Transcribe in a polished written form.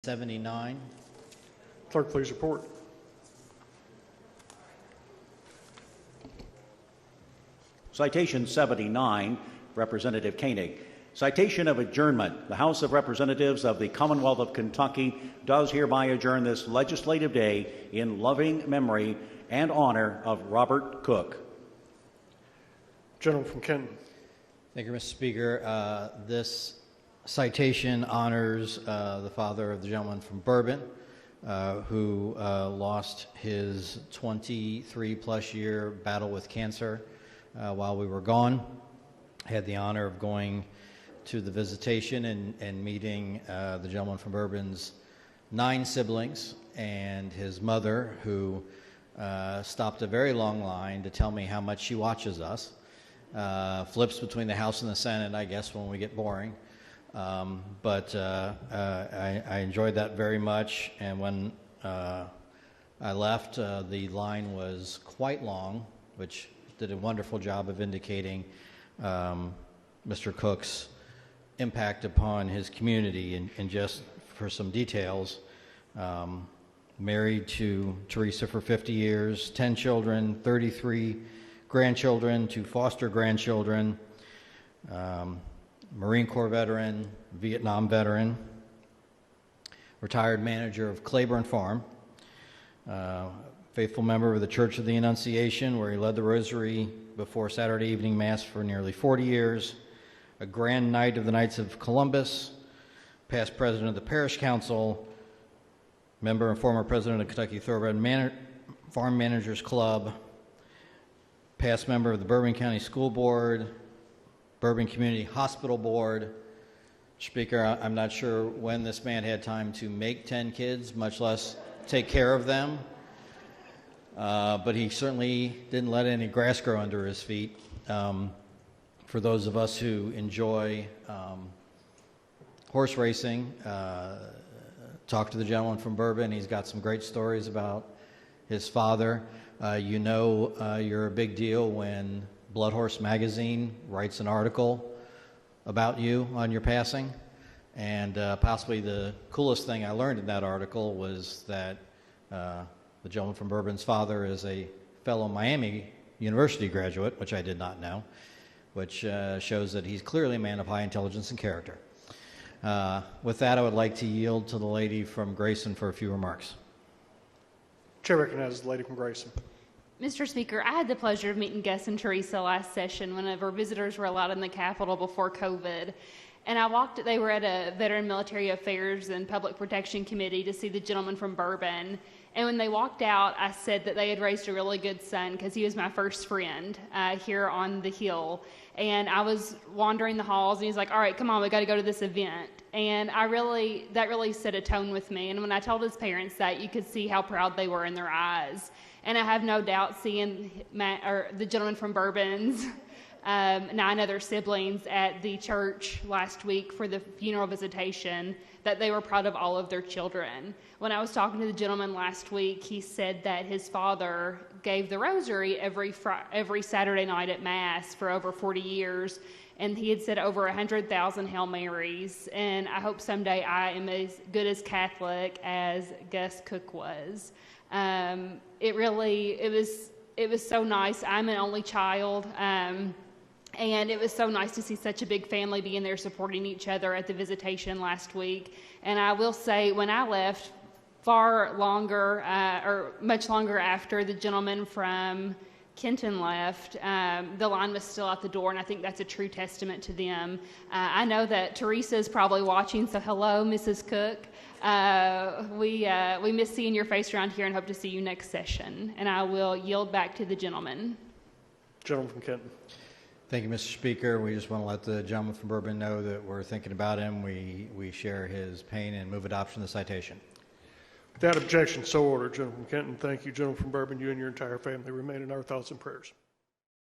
79. Clerk, please report. Citation 79, Representative Koenig. Citation of adjournment. The House of Representatives of the Commonwealth of Kentucky does hereby adjourn this legislative day in loving memory and honor of Robert Koch. Gentleman from Kenton. Thank you, Mr. Speaker. This citation honors the father of the gentleman from Bourbon who lost his 23-plus year battle with cancer while we were gone. I had the honor of going to the visitation and meeting the gentleman from Bourbon's 9 siblings and his mother, who stopped a very long line to tell me how much she watches us. Flips between the House and the Senate, I guess, when we get boring. But I enjoyed that very much, and when I left, the line was quite long, which did a wonderful job of indicating Mr. Koch's impact upon his community. And just for some details, married to Teresa for 50 years, 10 children, 33 grandchildren, 2 foster grandchildren, Marine Corps veteran, Vietnam veteran, retired manager of Claiborne Farm, faithful member of the Church of the Annunciation, where he led the rosary before Saturday evening Mass for nearly 40 years, a Grand Knight of the Knights of Columbus, past president of the Parish Council, member and former president of Kentucky Thoroughbred Farm Managers Club, past member of the Bourbon County School Board, Bourbon Community Hospital Board. Speaker, I'm not sure when this man had time to make 10 kids, much less take care of them. But he certainly didn't let any grass grow under his feet. For those of us who enjoy horse racing, talk to the gentleman from Bourbon. He's got some great stories about his father. You know you're a big deal when Blood Horse Magazine writes an article about you on your passing. And possibly the coolest thing I learned in that article was that the gentleman from Bourbon's father is a fellow Miami University graduate, which I did not know, which shows that he's clearly a man of high intelligence and character. With that, I would like to yield to the lady from Grayson for a few remarks. Chair recognizes the lady from Grayson. Mr. Speaker, I had the pleasure of meeting Gus and Teresa last session whenever visitors were allowed in the Capitol before COVID. And they were at a Veteran Military Affairs and Public Protection Committee to see the gentleman from Bourbon. And when they walked out, I said that they had raised a really good son because he was my first friend here on the Hill. And I was wandering the halls, and he's like, all right, come on, we got to go to this event. And that really set a tone with me. And when I told his parents that, you could see how proud they were in their eyes. And I have no doubt seeing the gentleman from Bourbon's 9 other siblings at the church last week for the funeral visitation, that they were proud of all of their children. When I was talking to the gentleman last week, he said that his father gave the rosary every Saturday night at Mass for over 40 years, and he had said over 100,000 Hail Marys, and I hope someday I am as good as Catholic as Gus Koch was. It was so nice. I'm an only child, and it was so nice to see such a big family being there supporting each other at the visitation last week. And I will say, when I left, much longer after the gentleman from Kenton left, the line was still out the door, and I think that's a true testament to them. I know that Teresa is probably watching, so hello, Mrs. Cook. We miss seeing your face around here and hope to see you next session. And I will yield back to the gentleman. Gentleman from Kenton. Thank you, Mr. Speaker. We just want to let the gentleman from Bourbon know that we're thinking about him. We share his pain and move adoption of the citation. Without objection, so ordered. Gentleman from Kenton, thank you. Gentleman from Bourbon, you and your entire family remain in our thoughts and prayers.